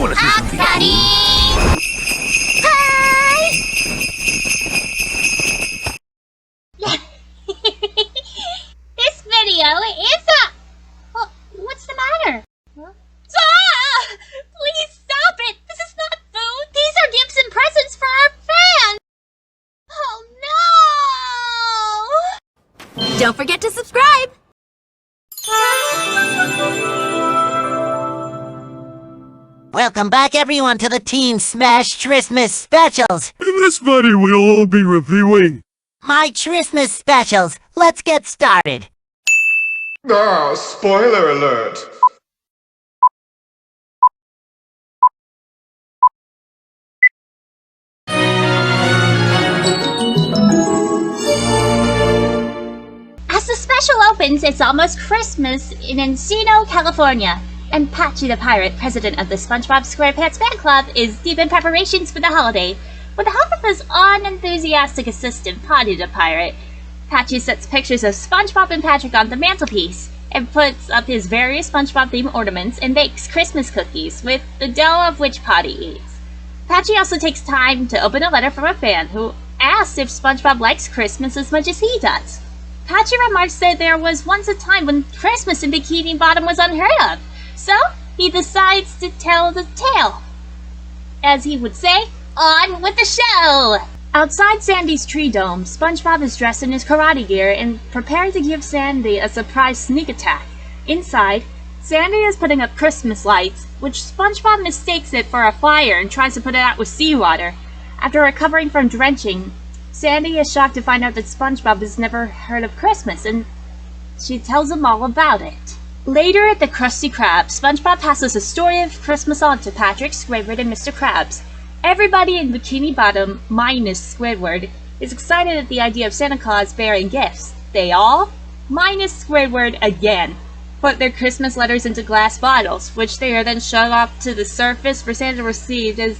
You want to see something? Patty! Hi! This video is Oh, what's the matter? Huh? Ah! Please stop it! This is not food! These are gifts and presents for our fans! Oh no! Don't forget to subscribe! Welcome back, everyone, to the Teen Smash Christmas Specials! In this video, we'll all be reviewing My Christmas Specials! Let's get started! Ah, spoiler alert! As the special opens, it's almost Christmas in Encino, California. And Patchy the Pirate, president of the SpongeBob SquarePants fan club, is deep in preparations for the holiday. With the help of his unenthusiastic assistant, Patchy the Pirate, Patchy sets pictures of SpongeBob and Patrick on the mantelpiece, and puts up his various SpongeBob-themed ornaments and bakes Christmas cookies, with the dough of which Patchy eats. Patchy also takes time to open a letter from a fan who asks if SpongeBob likes Christmas as much as he does. Patchy remarks that there was once a time when Christmas in Bikini Bottom was unheard of, so he decides to tell the tale. As he would say, on with the show! Outside Sandy's tree dome, SpongeBob is dressed in his karate gear and prepared to give Sandy a surprise sneak attack. Inside, Sandy is putting up Christmas lights, which SpongeBob mistakes it for a fire and tries to put it out with seawater. After recovering from drenching, Sandy is shocked to find out that SpongeBob has never heard of Christmas, and she tells him all about it. Later at the Krusty Krab, SpongeBob passes a story of Christmas on to Patrick, Squidward, and Mr. Krabs. Everybody in Bikini Bottom, minus Squidward, is excited at the idea of Santa Claus bearing gifts. They all, minus Squidward again, put their Christmas letters into glass bottles, which they are then shut off to the surface for Santa to receive as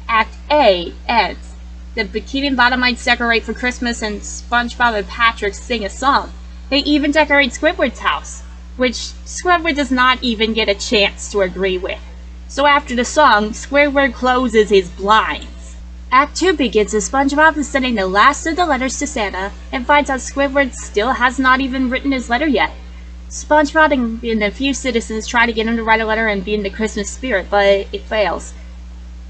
Act A ends. The Bikini Bottomites decorate for Christmas, and SpongeBob and Patrick sing a song. They even decorate Squidward's house, which Squidward does not even get a chance to agree with. So after the song, Squidward closes his blinds. Act 2 begins as SpongeBob is sending the last of the letters to Santa and finds out Squidward still has not even written his letter yet. SpongeBob and a few citizens try to get him to write a letter and be in the Christmas spirit, but it fails.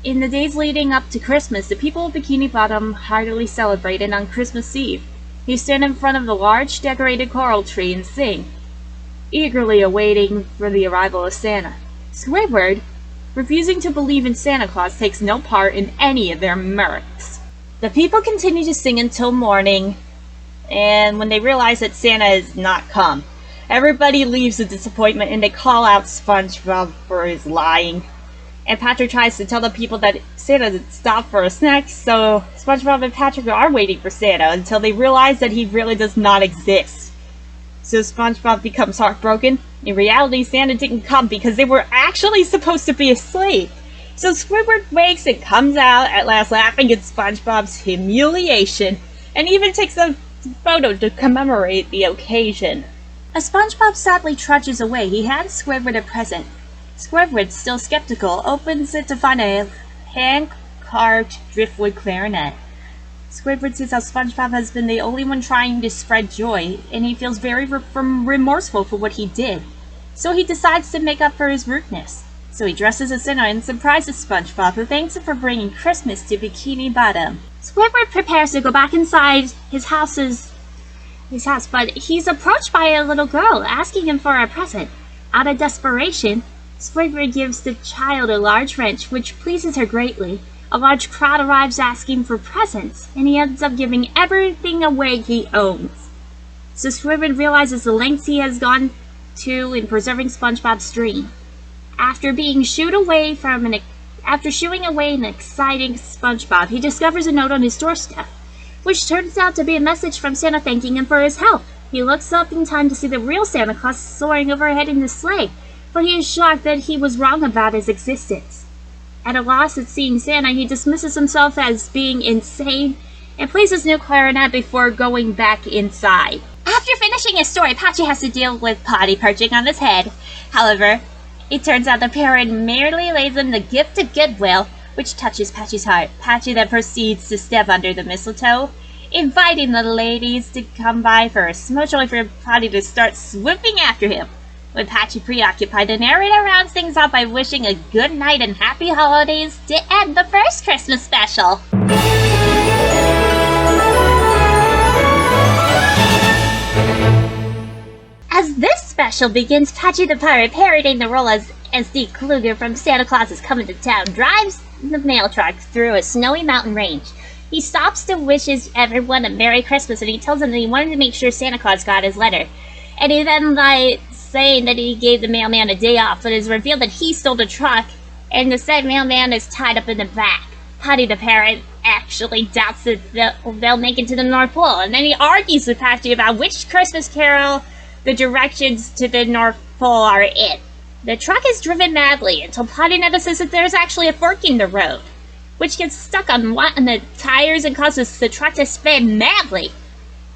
In the days leading up to Christmas, the people of Bikini Bottom heartily celebrate, and on Christmas Eve, they stand in front of the large decorated coral tree and sing, eagerly awaiting for the arrival of Santa. Squidward, refusing to believe in Santa Claus, takes no part in any of their mirths. The people continue to sing until morning, and when they realize that Santa has not come, everybody leaves with disappointment and they call out SpongeBob for his lying. And Patrick tries to tell the people that Santa didn't stop for a snack, so SpongeBob and Patrick are waiting for Santa until they realize that he really does not exist. So SpongeBob becomes heartbroken. In reality, Santa didn't come because they were actually supposed to be asleep. So Squidward wakes and comes out, at last laughing at SpongeBob's humiliation, and even takes a photo to commemorate the occasion. As SpongeBob sadly trudges away, he hands Squidward a present. Squidward, still skeptical, opens it to find a hand-carved driftwood clarinet. Squidward sees how SpongeBob has been the only one trying to spread joy, and he feels very remorseful for what he did. So he decides to make up for his rudeness. So he dresses as Santa and surprises SpongeBob, who thanks him for bringing Christmas to Bikini Bottom. Squidward prepares to go back inside his house, but he's approached by a little girl asking him for a present. Out of desperation, Squidward gives the child a large wrench, which pleases her greatly. A large crowd arrives asking for presents, and he ends up giving everything away he owns. So Squidward realizes the lengths he has gone to in preserving SpongeBob's dream. After shooing away an exciting SpongeBob, he discovers a note on his doorstep, which turns out to be a message from Santa thanking him for his help. He looks up in time to see the real Santa Claus soaring overhead in his sleigh, but he is shocked that he was wrong about his existence. At a loss at seeing Santa, he dismisses himself as being insane and plays his new clarinet before going back inside. After finishing his story, Patchy has to deal with potty perching on his head. However, It turns out the parrot merely lays him the gift of goodwill, which touches Patchy's heart. Patchy then proceeds to step under the mistletoe, inviting the ladies to come by first, much only for Patchy to start swooping after him. With Patchy preoccupied, the narrator rounds things off by wishing a good night and happy holidays to end the first Christmas special. As this special begins, Patchy the Pirate, parodying the role as S.D. Kluger from Santa Claus is Coming to Town, drives the mail truck through a snowy mountain range. He stops to wishes everyone a Merry Christmas, and he tells them that he wanted to make sure Santa Claus got his letter. And he then, saying that he gave the mailman a day off, but it is revealed that he stole the truck, and the said mailman is tied up in the back. Patchy the Parrot actually doubts that they'll make it to the North Pole, and then he argues with Patchy about which Christmas carol the directions to the North Pole are in. The truck is driven madly until Patchy notices that there's actually a fork in the road, which gets stuck on the tires and causes the truck to spin madly.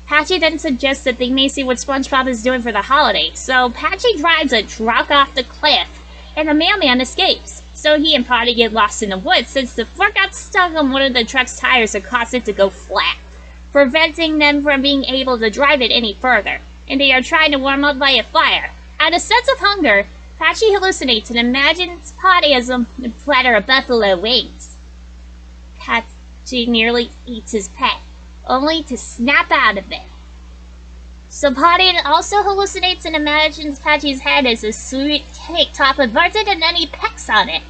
Patchy then suggests that they may see what SpongeBob is doing for the holiday, so Patchy drives a truck off the cliff, and the mailman escapes. So he and Patchy get lost in the woods since the fork got stuck on one of the truck's tires and caused it to go flat, preventing them from being able to drive it any further, and they are trying to warm up by a fire. Out of sense of hunger, Patchy hallucinates and imagines Patchy as a platter of buffalo wings. Patchy nearly eats his pet, only to snap out of it. So Patchy also hallucinates and imagines Patchy's head as a sweet cake topped with butter, and then he pecks on it.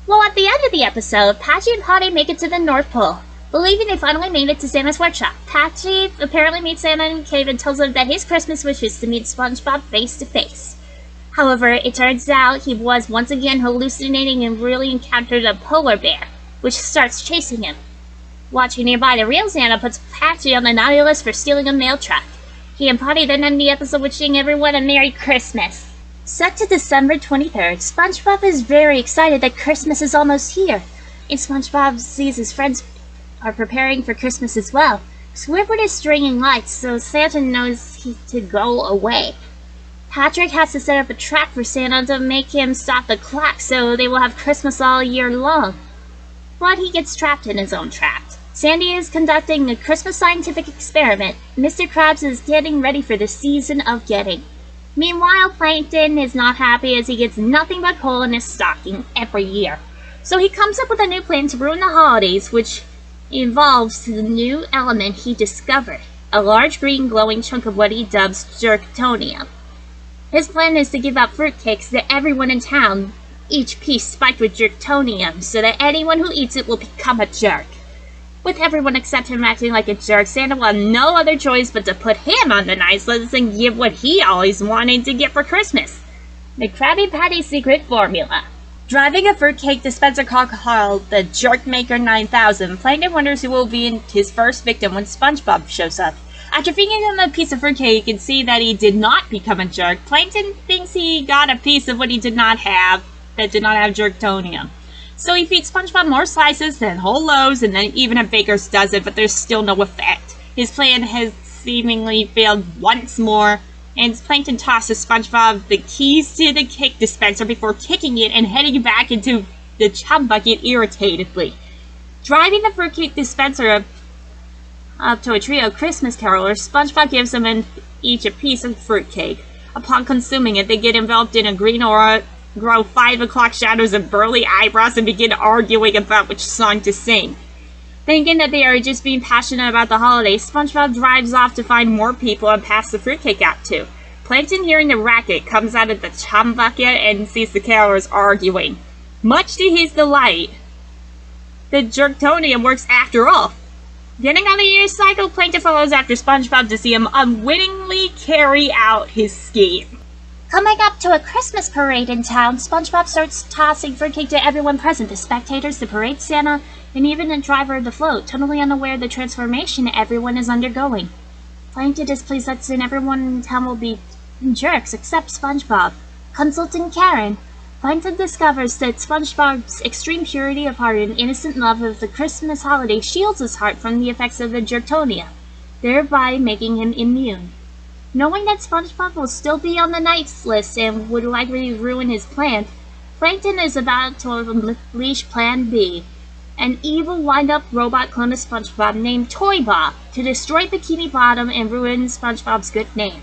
Well, at the end of the episode, Patchy and Patchy make it to the North Pole, believing they finally made it to Santa's workshop. Patchy apparently meets Santa in the cave and tells him that his Christmas wish is to meet SpongeBob face to face. However, it turns out he was once again hallucinating and really encountered a polar bear, which starts chasing him. Watching nearby, the real Santa puts Patchy on the naughty list for stealing a mail truck. He and Patchy then end the episode wishing everyone a Merry Christmas. Set to December 23rd, SpongeBob is very excited that Christmas is almost here, and SpongeBob sees his friends are preparing for Christmas as well. Squidward is stringing lights, so Santa knows to go away. Patrick has to set up a trap for Santa to make him stop the clock so they will have Christmas all year long. But he gets trapped in his own trap. Sandy is conducting a Christmas scientific experiment. Mr. Krabs is getting ready for the season of getting. Meanwhile, Plankton is not happy as he gets nothing but coal in his stocking every year. So he comes up with a new plan to ruin the holidays, which involves the new element he discovered, a large green glowing chunk of what he dubs jerktonium. His plan is to give out fruitcakes to everyone in town, each piece spiked with jerktonium, so that anyone who eats it will become a jerk. With everyone except him acting like a jerk, Santa will have no other choice but to put him on the nice list and give what he always wanted to get for Christmas: the Krabby Patty secret formula. Driving a fruitcake dispenser called the Jerkmaker 9000, Plankton wonders who will be his first victim when SpongeBob shows up. After feeding him a piece of fruitcake and see that he did not become a jerk, Plankton thinks he got a piece of what he did not have that did not have jerktonium. So he feeds SpongeBob more slices than whole loaves, and then even a baker's dozen, but there's still no effect. His plan has seemingly failed once more, and Plankton tosses SpongeBob the keys to the cake dispenser before kicking it and heading back into the chum bucket irritatedly. Driving the fruitcake dispenser up to a trio of Christmas carolers, SpongeBob gives them each a piece of fruitcake. Upon consuming it, they get enveloped in a green aura, grow 5 o'clock shadows and burly eyebrows, and begin arguing about which song to sing. Thinking that they are just being passionate about the holidays, SpongeBob drives off to find more people and pass the fruitcake out to. Plankton, hearing the racket, comes out of the chum bucket and sees the carolers arguing. Much to his delight, the jerktonium works after all. Getting on the year's cycle, Plankton follows after SpongeBob to see him unwittingly carry out his scheme. Coming up to a Christmas parade in town, SpongeBob starts tossing fruitcake to everyone present, the spectators, the parade Santa, and even the driver of the float, totally unaware of the transformation everyone is undergoing. Plankton is pleased that soon everyone in town will be jerks except SpongeBob. Consulting Karen, Plankton discovers that SpongeBob's extreme purity of heart and innocent love of the Christmas holiday shields his heart from the effects of the jerktonium, thereby making him immune. Knowing that SpongeBob will still be on the Knights list and would likely ruin his plan, Plankton is about to unleash Plan B, an evil wind-up robot clone of SpongeBob named Toy Bob, to destroy Bikini Bottom and ruin SpongeBob's good name.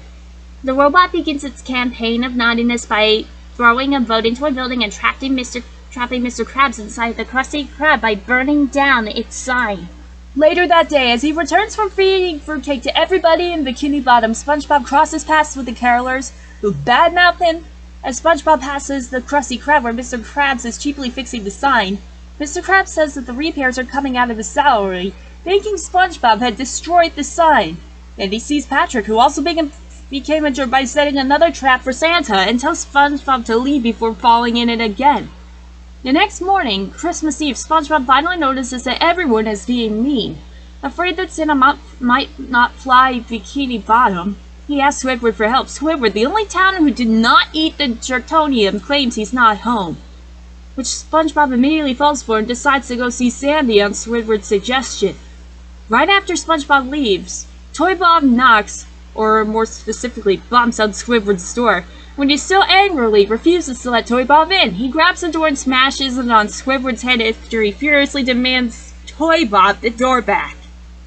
The robot begins its campaign of naughtiness by throwing a boat into a building and trapping Mr. Krabs inside the Krusty Krab by burning down its sign. Later that day, as he returns from feeding fruitcake to everybody in Bikini Bottom, SpongeBob crosses paths with the carolers, who badmouth him. As SpongeBob passes the Krusty Krab where Mr. Krabs is cheaply fixing the sign, Mr. Krabs says that the repairs are coming out of his salary, thinking SpongeBob had destroyed the sign. Then he sees Patrick, who also became a jerk by setting another trap for Santa, and tells SpongeBob to leave before falling in it again. The next morning, Christmas Eve, SpongeBob finally notices that everyone is being mean. Afraid that Santa might not fly Bikini Bottom, he asks Squidward for help. Squidward, the only towner who did not eat the Jerktonium, claims he's not home, which SpongeBob immediately falls for and decides to go see Sandy on Squidward's suggestion. Right after SpongeBob leaves, Toy Bob knocks, or more specifically bumps on Squidward's door. When he still angrily refuses to let Toy Bob in, he grabs the door and smashes it on Squidward's head after he furiously demands Toy Bob the door back.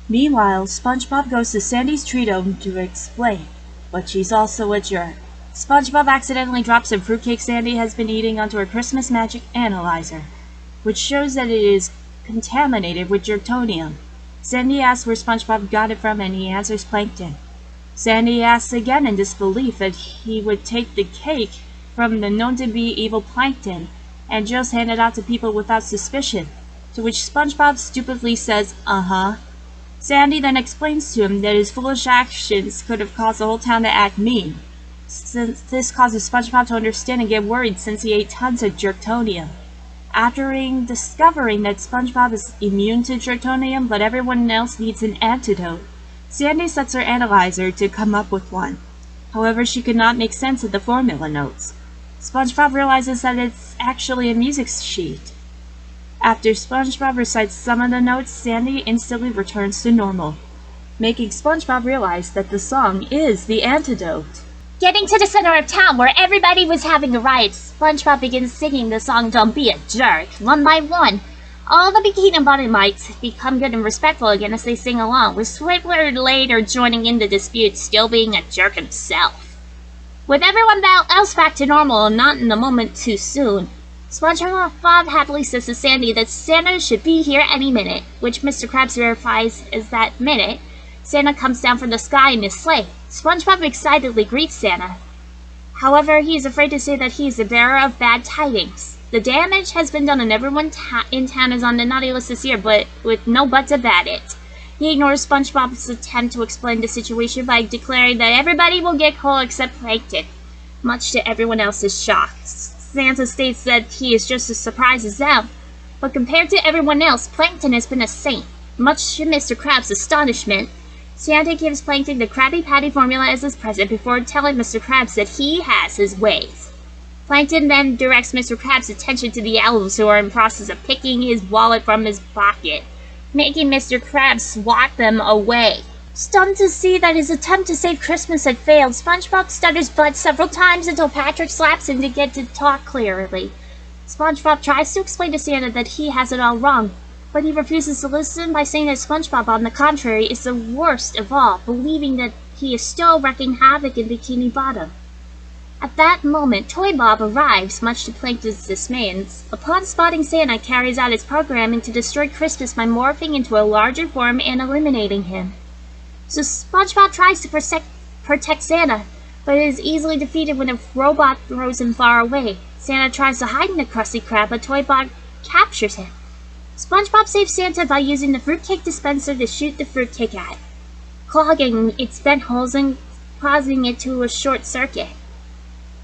Meanwhile, SpongeBob goes to Sandy's tree dome to explain, but she's also a jerk. SpongeBob accidentally drops some fruitcake Sandy has been eating onto her Christmas magic analyzer, which shows that it is contaminated with Jerktonium. Sandy asks where SpongeBob got it from, and he answers Plankton. Sandy asks again in disbelief that he would take the cake from the known-to-be evil Plankton and just hand it out to people without suspicion, to which SpongeBob stupidly says, uh-huh. Sandy then explains to him that his foolish actions could have caused the whole town to act mean, since this causes SpongeBob to understand and get worried since he ate tons of Jerktonium. After discovering that SpongeBob is immune to Jerktonium but everyone else needs an antidote, Sandy sets her analyzer to come up with one. However, she could not make sense of the formula notes. SpongeBob realizes that it's actually a music sheet. After SpongeBob recites some of the notes, Sandy instantly returns to normal, making SpongeBob realize that the song is the antidote. Getting to the center of town where everybody was having a riot, SpongeBob begins singing the song Don't Be a Jerk, one by one. All the Bikini Bottomites become good and respectful again as they sing along, with Squidward later joining in the dispute, still being a jerk himself. With everyone else back to normal and not in the moment too soon, SpongeBob happily says to Sandy that Santa should be here any minute, which Mr. Krabs verifies is that minute. Santa comes down from the sky in his sleigh. SpongeBob excitedly greets Santa. However, he is afraid to say that he is the bearer of bad tidings. The damage has been done and everyone in town is on the naughty list this year, but with no buts about it. He ignores SpongeBob's attempt to explain the situation by declaring that everybody will get coal except Plankton, much to everyone else's shock. Santa states that he is just as surprised as them, but compared to everyone else, Plankton has been a saint. Much to Mr. Krabs' astonishment, Santa gives Plankton the Krabby Patty formula as his present before telling Mr. Krabs that he has his ways. Plankton then directs Mr. Krabs' attention to the elves who are in process of picking his wallet from his pocket, making Mr. Krabs swat them away. Stunned to see that his attempt to save Christmas had failed, SpongeBob stutters but several times until Patrick slaps him to get to talk clearly. SpongeBob tries to explain to Santa that he has it all wrong, but he refuses to listen by saying that SpongeBob, on the contrary, is the worst of all, believing that he is still wreaking havoc in Bikini Bottom. At that moment, Toy Bob arrives, much to Plankton's dismay, and upon spotting Santa, carries out its programming to destroy Christmas by morphing into a larger form and eliminating him. So SpongeBob tries to protect Santa, but is easily defeated when a robot throws him far away. Santa tries to hide in the Krusty Krab, but Toy Bob captures him. SpongeBob saves Santa by using the fruitcake dispenser to shoot the fruitcake at, clogging its vent holes and causing it to a short circuit.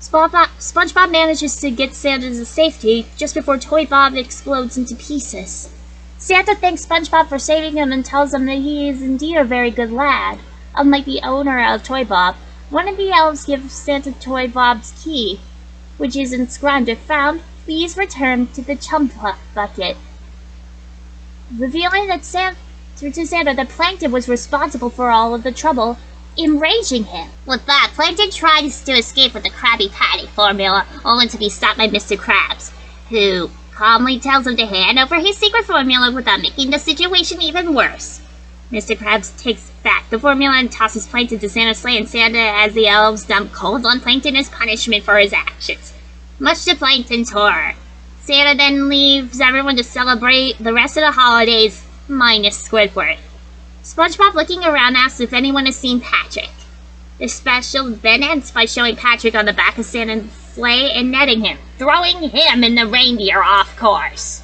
SpongeBob manages to get Santa to safety just before Toy Bob explodes into pieces. Santa thanks SpongeBob for saving him and tells him that he is indeed a very good lad. Unlike the owner of Toy Bob, one of the elves gives Santa Toy Bob's key, which is inscribed, "If found, please return to the chum bucket," revealing that to Santa that Plankton was responsible for all of the trouble, enraging him. With that, Plankton tries to escape with the Krabby Patty formula, only to be stopped by Mr. Krabs, who calmly tells him to hand over his secret formula without making the situation even worse. Mr. Krabs takes back the formula and tosses Plankton to Santa's sleigh, and Santa has the elves dump coals on Plankton as punishment for his actions, much to Plankton's horror. Santa then leaves everyone to celebrate the rest of the holidays, minus Squidward. SpongeBob, looking around, asks if anyone has seen Patrick. The special then ends by showing Patrick on the back of Santa's sleigh and netting him, throwing him and the reindeer off course.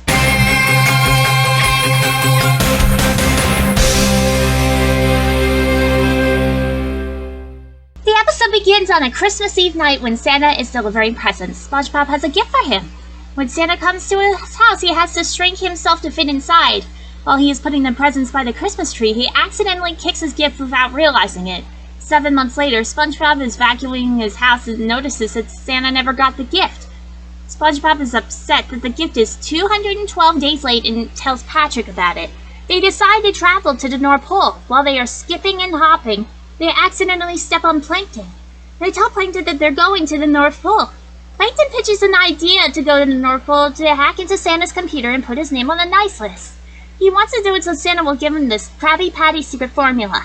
The episode begins on a Christmas Eve night when Santa is delivering presents. SpongeBob has a gift for him. When Santa comes to his house, he has to shrink himself to fit inside. While he is putting the presents by the Christmas tree, he accidentally kicks his gift without realizing it. 7 months later, SpongeBob is vacuuming his house and notices that Santa never got the gift. SpongeBob is upset that the gift is 212 days late and tells Patrick about it. They decide to travel to the North Pole. While they are skipping and hopping, they accidentally step on Plankton. They tell Plankton that they're going to the North Pole. Plankton pitches an idea to go to the North Pole to hack into Santa's computer and put his name on the nice list. He wants to do it so Santa will give him this Krabby Patty secret formula.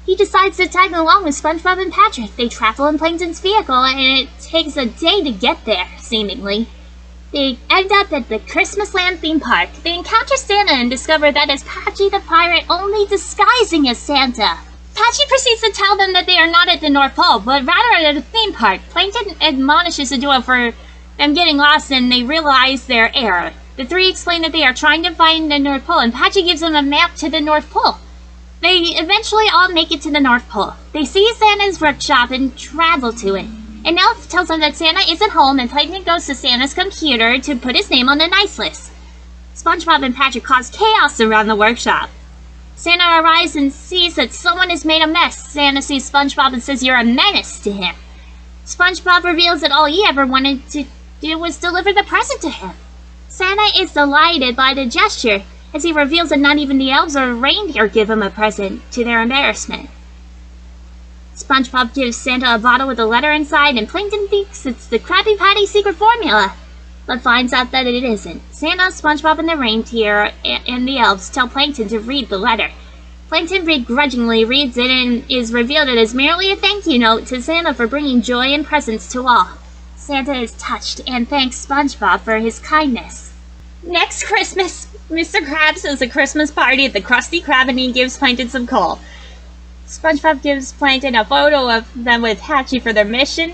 He decides to tag along with SpongeBob and Patrick. They travel in Plankton's vehicle, and it takes a day to get there, seemingly. They end up at the Christmas Land theme park. They encounter Santa and discover that it's Patchy the pirate, only disguising as Santa. Patchy proceeds to tell them that they are not at the North Pole, but rather at a theme park. Plankton admonishes the duo for them getting lost, and they realize their error. The three explain that they are trying to find the North Pole, and Patchy gives them a map to the North Pole. They eventually all make it to the North Pole. They see Santa's workshop and travel to it. An elf tells them that Santa isn't home, and Plankton goes to Santa's computer to put his name on the nice list. SpongeBob and Patrick cause chaos around the workshop. Santa arrives and sees that someone has made a mess. Santa sees SpongeBob and says, "You're a menace" to him. SpongeBob reveals that all he ever wanted to do was deliver the present to him. Santa is delighted by the gesture, as he reveals that not even the elves or reindeer give him a present, to their embarrassment. SpongeBob gives Santa a bottle with a letter inside, and Plankton thinks it's the Krabby Patty secret formula, but finds out that it isn't. Santa, SpongeBob, and the reindeer and the elves tell Plankton to read the letter. Plankton begrudgingly reads it and is revealed it is merely a thank you note to Santa for bringing joy and presents to all. Santa is touched and thanks SpongeBob for his kindness. Next Christmas, Mr. Krabs has a Christmas party at the Krusty Krab, and he gives Plankton some coal. SpongeBob gives Plankton a photo of them with Patchy for their mission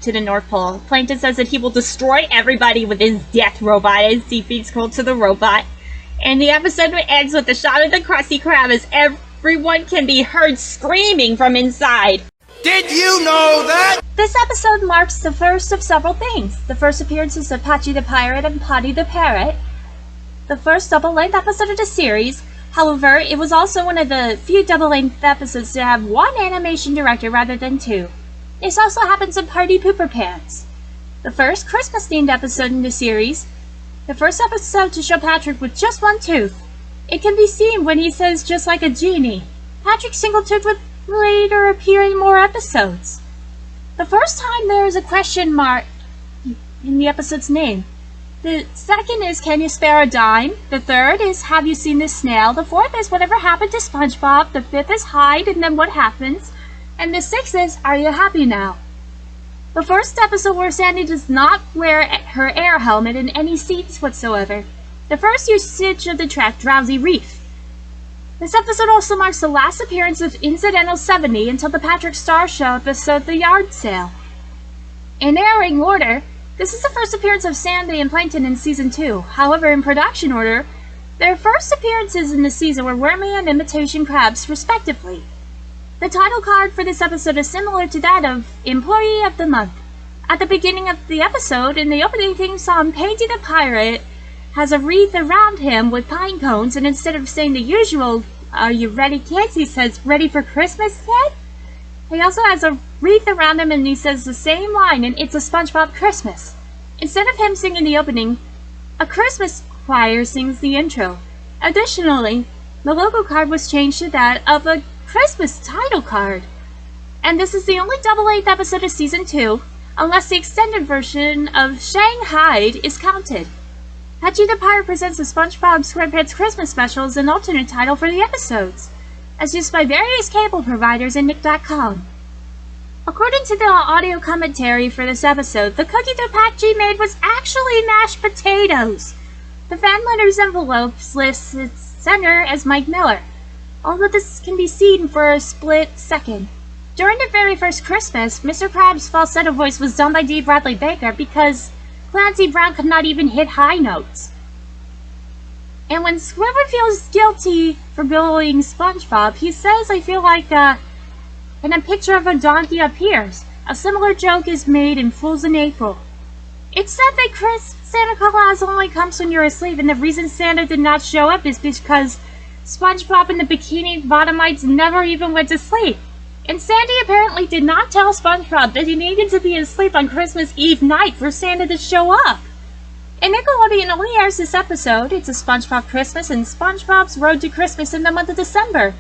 to the North Pole. Plankton says that he will destroy everybody with his death robot as he feeds coal to the robot. And the episode ends with a shot of the Krusty Krab as everyone can be heard screaming from inside. Did you know that? This episode marks the first of several things. The first appearances of Patchy the Pirate and Potty the Parrot. The first double-length episode of the series. However, it was also one of the few double-length episodes to have one animation director rather than two. This also happens in Party Pooper Pants. The first Christmas-themed episode in the series. The first episode to show Patrick with just one tooth. It can be seen when he says "just like a genie." Patrick's single tooth would later appear in more episodes. The first time there is a question mark in the episode's name. The second is "Can you spare a dime?" The third is "Have you seen this snail?" The fourth is "Whatever happened to SpongeBob?" The fifth is "Hide and then what happens?" And the sixth is "Are you happy now?" The first episode where Sandy does not wear her air helmet in any scenes whatsoever. The first usage of the track "Drowsy Reef." This episode also marks the last appearance of Incidental 70 until the Patrick Star Show episode "The Yard Sale." In airing order, this is the first appearance of Sandy and Plankton in Season 2. However, in production order, their first appearances in the season were Wormy and Imitation Crabs, respectively. The title card for this episode is similar to that of Employee of the Month. At the beginning of the episode, in the opening theme song, Painty the Pirate has a wreath around him with pine cones, and instead of saying the usual "Are you ready, kids?" he says "Ready for Christmas, kid?" He also has a wreath around him, and he says the same line in "It's a SpongeBob Christmas." Instead of him singing the opening, a Christmas choir sings the intro. Additionally, the logo card was changed to that of a Christmas title card. And this is the only double-eighth episode of Season 2, unless the extended version of Shanghai is counted. Patchy the Pirate presents the SpongeBob SquarePants Christmas Special as an alternate title for the episodes, as used by various cable providers and Nick.com. According to the audio commentary for this episode, the cookie that Patchy made was actually mashed potatoes. The fan letter's envelopes lists its sender as Mike Miller, although this can be seen for a split second. During the very first Christmas, Mr. Krabs' falsetto voice was done by D. Bradley Baker because Clancy Brown could not even hit high notes. And when Squidward feels guilty for bullying SpongeBob, he says, "I feel like, and a picture of a donkey appears. A similar joke is made in Fools in April. It's said that Santa Claus only comes when you're asleep, and the reason Santa did not show up is because SpongeBob and the Bikini Bottomites never even went to sleep. And Sandy apparently did not tell SpongeBob that he needed to be asleep on Christmas Eve night for Santa to show up." And Nickelodeon only airs this episode, It's a SpongeBob Christmas and SpongeBob's Road to Christmas in the month of December,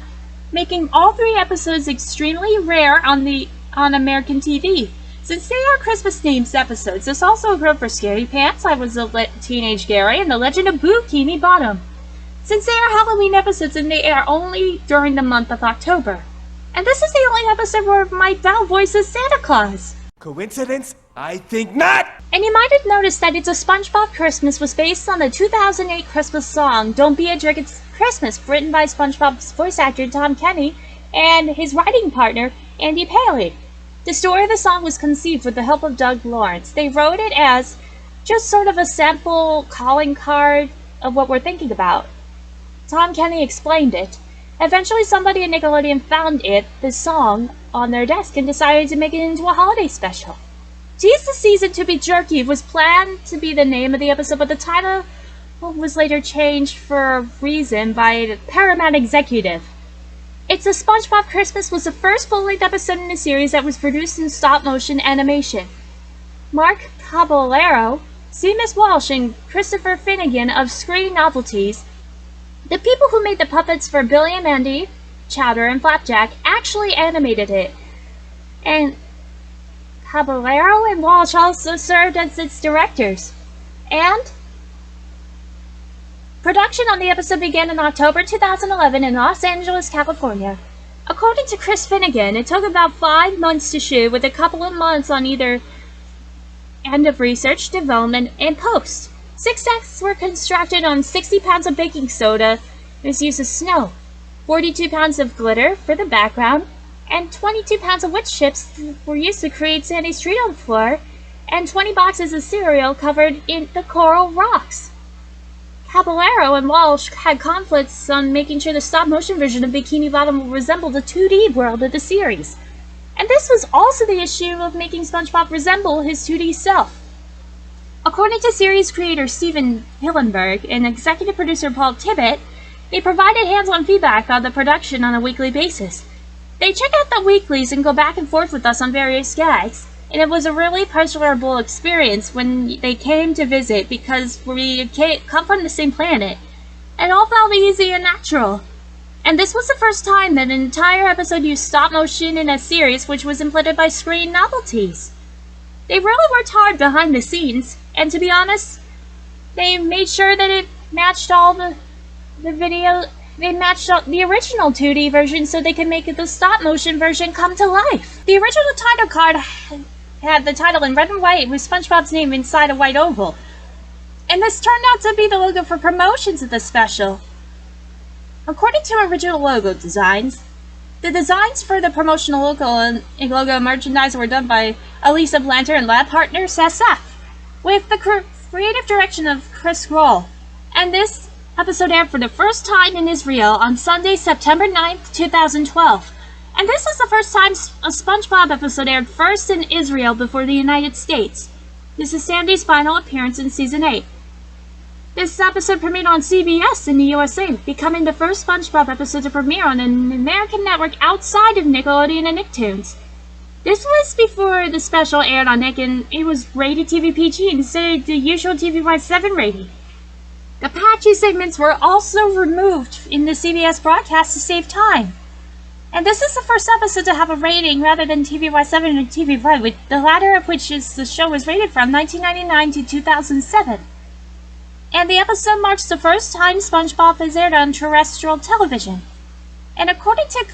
making all three episodes extremely rare on American TV. Since they are Christmas-themed episodes, this also occurred for Scary Pants, I Was a Teenage Gary, and The Legend of Bikini Bottom. Since they are Halloween episodes and they air only during the month of October. And this is the only episode where Mike Bell voices Santa Claus. Coincidence? I think not! And you might have noticed that It's a SpongeBob Christmas was based on the 2008 Christmas song Don't Be a Jerk, It's Christmas, written by SpongeBob's voice actor Tom Kenny and his writing partner Andy Paley. The story of the song was conceived with the help of Doug Lawrence. They wrote it as just sort of a sample calling card of what we're thinking about. Tom Kenny explained it. Eventually somebody at Nickelodeon found the song, on their desk and decided to make it into a holiday special. Tease the Season to Be Jerky was planned to be the name of the episode, but the title was later changed for a reason by the Paramount executive. It's a SpongeBob Christmas was the first full-length episode in the series that was produced in stop-motion animation. Mark Caballero, Seamus Walsh, and Christopher Finnegan of Screen Novelties, the people who made the puppets for Billy and Mandy, Chowder, and Flapjack, actually animated it. And Caballero and Walsh also served as its directors. And production on the episode began in October 2011 in Los Angeles, California. According to Chris Finnegan, it took about 5 months to shoot, with a couple of months on either end of research, development, and post. 6 sets were constructed on 60 pounds of baking soda with use of snow, 42 pounds of glitter for the background, and 22 pounds of wood chips were used to create Sandy's street on the floor, and 20 boxes of cereal covered in the coral rocks. Caballero and Walsh had conflicts on making sure the stop-motion version of Bikini Bottom will resemble the 2D world of the series. And this was also the issue of making SpongeBob resemble his 2D self. According to series creator Steven Hillenberg and executive producer Paul Tibbett, they provided hands-on feedback on the production on a weekly basis. They check out the weeklies and go back and forth with us on various gags, and it was a really pleasurable experience when they came to visit because we come from the same planet. It all felt easy and natural. And this was the first time that an entire episode used stop-motion in a series which was implemented by Screen Novelties. They really worked hard behind the scenes, and to be honest, they made sure that it matched all the video. They matched up the original 2D version so they could make the stop-motion version come to life. The original title card had the title in red and white with SpongeBob's name inside a white oval. And this turned out to be the logo for promotions of the special. According to original logo designs, the designs for the promotional logo merchandise were done by Elisa Blanter and lab partner SF, with the creative direction of Chris Grohl. And this episode aired for the first time in Israel on Sunday, September 9th, 2012. And this is the first time a SpongeBob episode aired first in Israel before the United States. This is Sandy's final appearance in Season 8. This episode premiered on CBS in the USA, becoming the first SpongeBob episode to premiere on an American network outside of Nickelodeon and Nicktoons. This was before the special aired on Nick, and it was rated TV PG instead of the usual TVY 7 rating. The Patchy segments were also removed in the CBS broadcast to save time. And this is the first episode to have a rating rather than TVY7 or TV5, with the latter of which is the show was rated from 1999 to 2007. And the episode marks the first time SpongeBob is aired on terrestrial television. And according to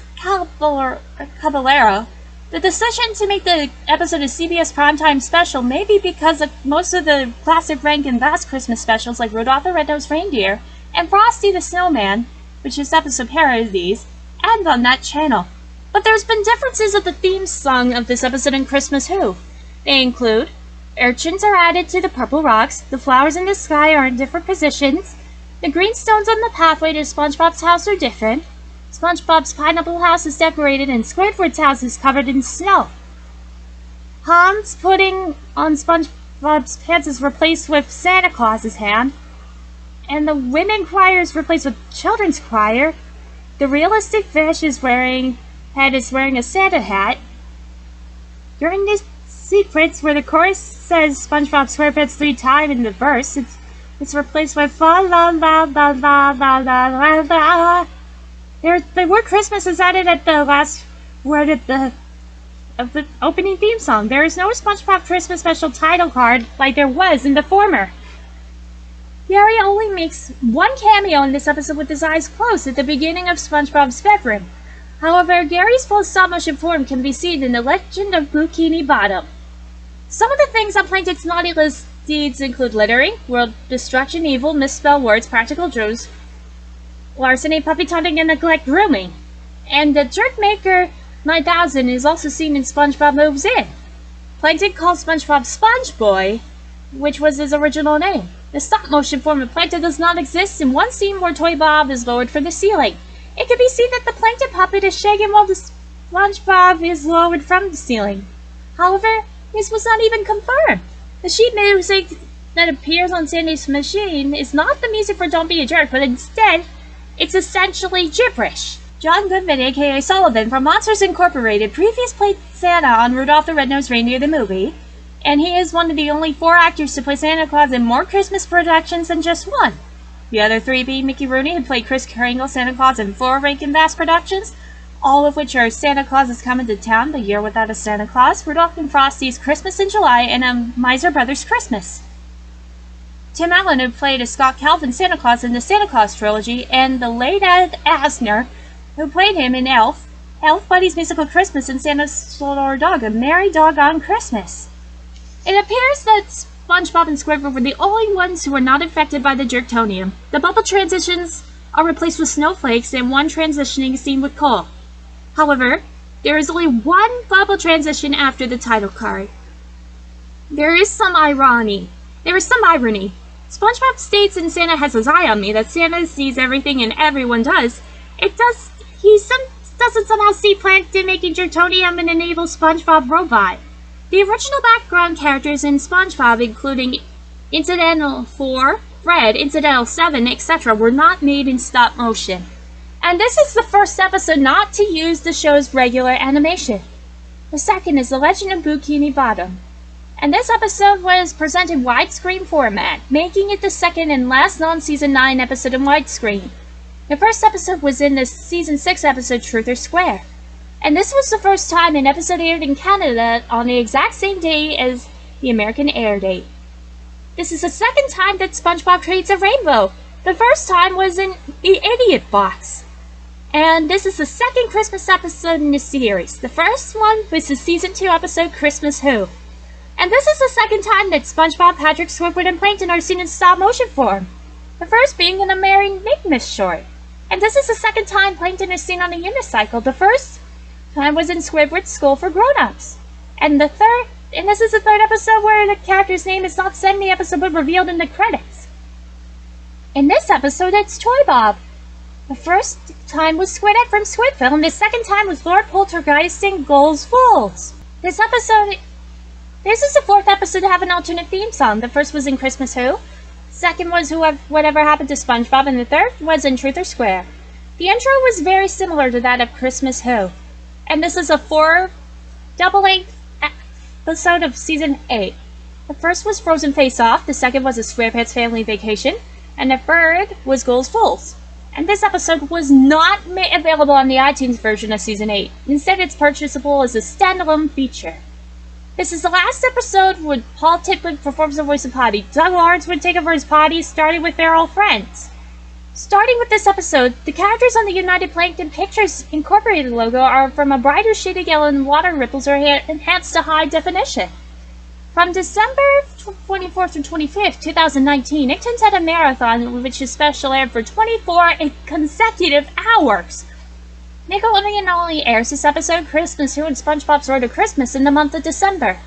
Caballero, the decision to make the episode a CBS primetime special may be because of most of the classic Rankin Bass Christmas specials like Rudolph the Red-Nosed Reindeer and Frosty the Snowman, which is episode parodies, and on that channel. But there's been differences of the theme song of this episode in Christmas Who. They include, urchins are added to the purple rocks, the flowers in the sky are in different positions, the green stones on the pathway to SpongeBob's house are different, SpongeBob's pineapple house is decorated and Squidward's house is covered in snow. Hans putting on SpongeBob's pants is replaced with Santa Claus's hand, and the women choir is replaced with children's choir. The realistic fish is wearing a Santa hat. During this sequence where the chorus says SpongeBob SquarePants 3 times in the verse, it's replaced with la la la la la la la la la. The word Christmas is added at the last word of the opening theme song. There is no SpongeBob Christmas special title card like there was in the former. Gary only makes one cameo in this episode with his eyes closed at the beginning of SpongeBob's bedroom. However, Gary's full stop-motion form can be seen in The Legend of Bikini Bottom. Some of the things on Plankton's naughty list deeds include littering, world destruction, evil, misspelled words, practical jokes, larceny, puppy taunting, and neglect grooming. And the Jerkmaker 9000 is also seen in SpongeBob Moves In. Plankton calls SpongeBob Sponge Boy, which was his original name. The stop-motion form of Plankton does not exist in one scene where Toy Bob is lowered from the ceiling. It can be seen that the Plankton puppet is shaking while the SpongeBob is lowered from the ceiling. However, this was not even confirmed. The sheet music that appears on Sandy's machine is not the music for Don't Be a Jerk, but instead, it's essentially gibberish. John Goodman, aka Sullivan from Monsters Incorporated, previously played Santa on Rudolph the Red-Nosed Reindeer the movie, and he is one of the only 4 actors to play Santa Claus in more Christmas productions than just one. The other 3 being Mickey Rooney, who played Kris Kringle Santa Claus in 4 Rankin Bass productions, all of which are Santa Claus is Coming to Town, The Year Without a Santa Claus, Rudolph and Frosty's Christmas in July, and A Miser Brothers Christmas. Tim Allen, who played as Scott Calvin Santa Claus in the Santa Claus Trilogy, and the late Ed Asner, who played him in Elf Buddy's Musical Christmas, and Santa's Little Dog, A Merry Doggone Christmas. It appears that SpongeBob and Squidward were the only ones who were not affected by the Jerktonium. The bubble transitions are replaced with snowflakes, and one transitioning is seen with coal. However, there is only one bubble transition after the title card. There is some irony. SpongeBob states in Santa Has His Eye on Me that Santa sees everything and everyone does. He doesn't somehow see Plankton making Jerktonium and enable SpongeBob robot. The original background characters in SpongeBob, including Incidental 4, Fred, Incidental 7, etc., were not made in stop motion. And this is the first episode not to use the show's regular animation. The second is The Legend of Bikini Bottom. And this episode was presented widescreen format, making it the second and last non-season 9 episode in widescreen. The first episode was in the season 6 episode Truth or Square. And this was the first time an episode aired in Canada on the exact same day as the American air date. This is the second time that SpongeBob creates a rainbow. The first time was in the Idiot Box. And this is the second Christmas episode in the series. The first one was the season 2 episode Christmas Who. And this is the second time that SpongeBob, Patrick, Squidward, and Plankton are seen in stop motion form. The first being in a Merry Mickmas short. And this is the second time Plankton is seen on a unicycle. The first time was in Squidward's School for Grown-Ups. And this is the third episode where the character's name is not said in the episode but revealed in the credits. In this episode, it's Toy Bob. The first time was Squidette from Squidville, and the second time was Lord Poltergeist in Goals Fools. This is the 4th episode to have an alternate theme song. The first was in Christmas Who, second was Whatever Happened to SpongeBob, and the third was in Truth or Square. The intro was very similar to that of Christmas Who. And this is a 4 double-length episode of Season 8. The first was Frozen Face Off, the second was A SquarePants Family Vacation, and the third was Goals Fools. And this episode was not available on the iTunes version of Season 8. Instead, it's purchasable as a standalone feature. This is the last episode where Paul Titwick performs the voice of Potty. Doug Lawrence would take over as Potty, starting with their old friends. Starting with this episode, the characters on the United Plankton Pictures Incorporated logo are from a brighter shade of yellow, and water ripples are enhanced to high definition. From December 24th to 25th, 2019, Nicktoons had a marathon which is special aired for 24 consecutive hours. Nickelodeon only airs this episode, Christmas Who, and SpongeBob's Road to Christmas in the month of December,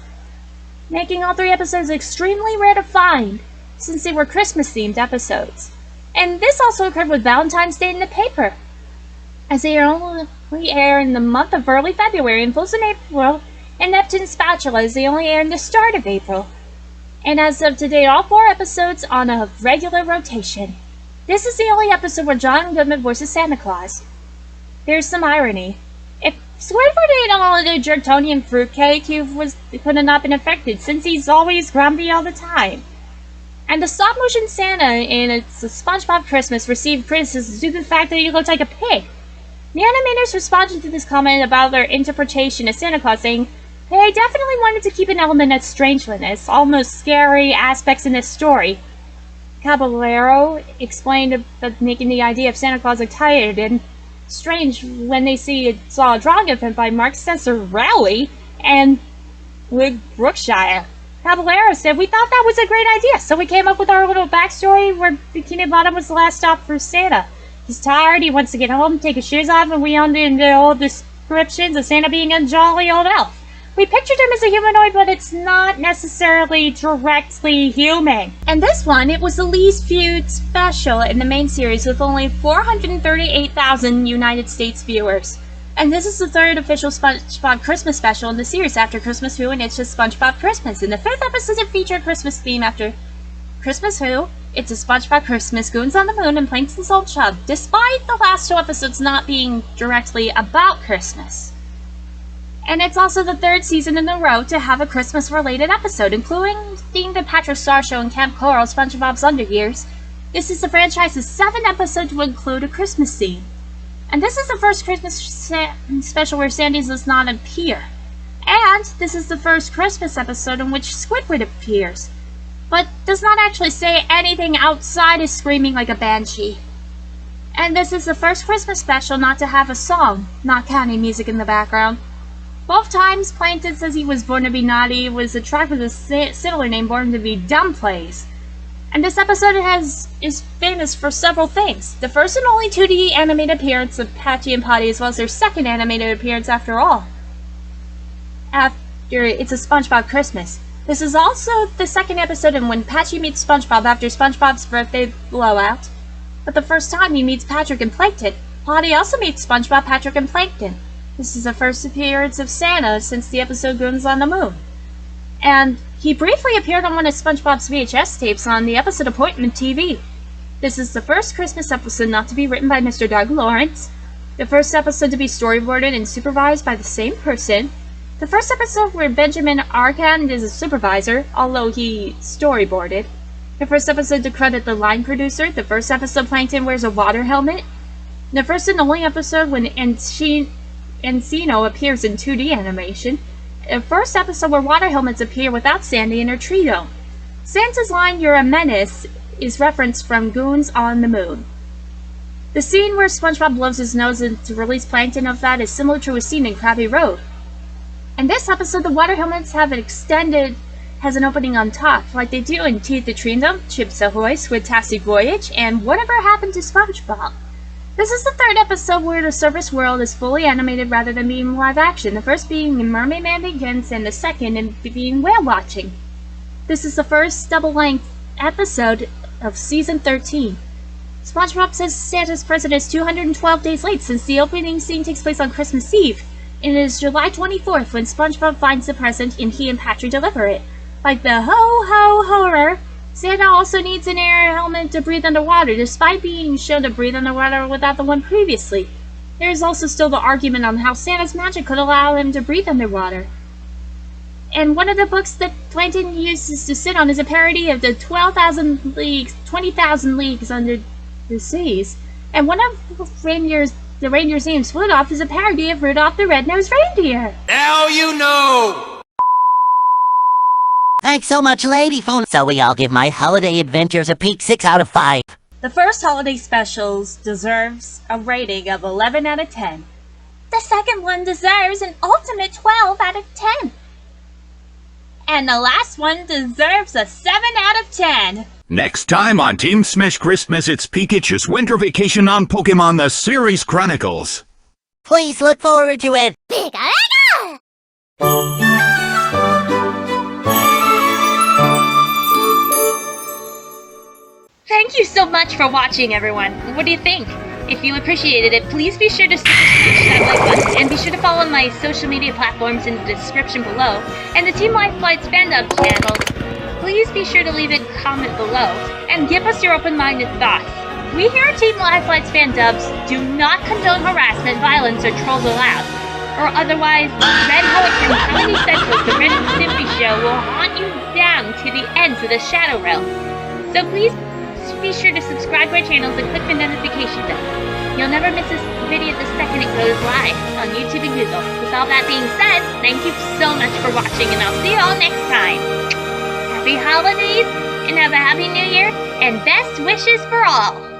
making all 3 episodes extremely rare to find, since they were Christmas-themed episodes. And this also occurred with Valentine's Day in the paper, as they only air in the month of early February and Fools in April, and Neptune's Spatula as they only air in the start of April. And as of today, all 4 episodes on a regular rotation. This is the only episode where John Goodman voices Santa Claus. There's some irony. If Squidward ate all of the Jertonian fruitcake, he could have not been affected, since he's always grumpy all the time. And the stop-motion Santa in It's a SpongeBob Christmas received criticism due to the fact that he looked like a pig. The animators responded to this comment about their interpretation of Santa Claus, saying, "They definitely wanted to keep an element of strangeness, almost scary aspects in this story." Caballero explained about making the idea of Santa Claus tired and strange when they saw a drawing of him by Mark Cesarelli and Wig Brookshire. Caballero said, "We thought that was a great idea, so we came up with our little backstory where Bikini Bottom was the last stop for Santa. He's tired, he wants to get home, take his shoes off, and we owned into old descriptions of Santa being a jolly old elf. We pictured him as a humanoid, but it's not necessarily directly human." And this one, it was the least viewed special in the main series with only 438,000 United States viewers. And this is the 3rd official SpongeBob Christmas special in the series after Christmas Who and It's Just SpongeBob Christmas. And the 5th episode to feature a Christmas theme after Christmas Who, It's a SpongeBob Christmas, Goons on the Moon, and Plankton's Old Chub, despite the last 2 episodes not being directly about Christmas. And it's also the 3rd season in a row to have a Christmas-related episode, including the Patrick Star Show and Camp Coral, SpongeBob's Under Years. This is the franchise's 7th episode to include a Christmas theme. And this is the first Christmas special where Sandy does not appear. And this is the first Christmas episode in which Squidward appears, but does not actually say anything outside of screaming like a banshee. And this is the first Christmas special not to have a song, not counting music in the background. Both times, Plankton says he was born to be naughty, was attracted with a similar name born to be dumb plays. And this episode is famous for several things. The first and only 2D animated appearance of Patchy and Potty, as well as their second animated appearance after It's a SpongeBob Christmas. This is also the 2nd episode in when Patchy meets SpongeBob after SpongeBob's birthday blowout. But the first time he meets Patrick and Plankton. Potty also meets SpongeBob, Patrick, and Plankton. This is the first appearance of Santa since the episode Goons on the Moon. And he briefly appeared on one of SpongeBob's VHS tapes on the episode Appointment TV. This is the first Christmas episode not to be written by Mr. Doug Lawrence, the first episode to be storyboarded and supervised by the same person, the first episode where Benjamin Arcand is a supervisor, although he storyboarded, the first episode to credit the line producer, the first episode Plankton wears a water helmet, the first and only episode when Encino appears in 2D animation, the first episode where water helmets appear without Sandy in her tree dome. Santa's line, "You're a menace," is referenced from Goons on the Moon. The scene where SpongeBob blows his nose to release Plankton of that is similar to a scene in Krabby Road. In this episode, the water helmets has an opening on top, like they do in Teeth the Tree Dome, Chips Ahoy, Squidtastic Voyage, and Whatever Happened to SpongeBob. This is the 3rd episode where the surface world is fully animated rather than being live action, the first being in Mermaid Man Begins and the 2nd in being Whale Watching. This is the first double-length episode of Season 13. SpongeBob says Santa's present is 212 days late since the opening scene takes place on Christmas Eve, and it is July 24th when SpongeBob finds the present and he and Patrick deliver it. Like the ho-ho horror, Santa also needs an air helmet to breathe underwater, despite being shown to breathe underwater without the one previously. There is also still the argument on how Santa's magic could allow him to breathe underwater. And one of the books that Plankton uses to sit on is a parody of the 20,000 Leagues Under the Seas. And one of the reindeer's names, Rudolph, is a parody of Rudolph the Red-Nosed Reindeer. Now you know! Thanks so much, Lady Phone. So we all give My Holiday Adventures a peak 6 out of 5. The first holiday specials deserves a rating of 11 out of 10. The second one deserves an ultimate 12 out of 10. And the last one deserves a 7 out of 10. Next time on Team Smash Christmas, it's Pikachu's winter vacation on Pokemon The Series Chronicles. Please look forward to it. Thank you so much for watching, everyone. What do you think? If you appreciated it, please be sure to smash that like button, and be sure to follow my social media platforms in the description below, and the Team Lifelights fandom channel. Please be sure to leave a comment below, and give us your open-minded thoughts. We here at Team Lifelights Fandubs do not condone harassment, violence, or trolls allowed. Or otherwise, Red Hulk from Comedy Central's The Ren and Stimpy Show will haunt you down to the ends of the Shadow Realm. So please be sure to subscribe to our channels and click the notification bell. You'll never miss a video the second it goes live on YouTube and Google. With all that being said, thank you so much for watching, and I'll see you all next time. Happy holidays, and have a happy new year, and best wishes for all!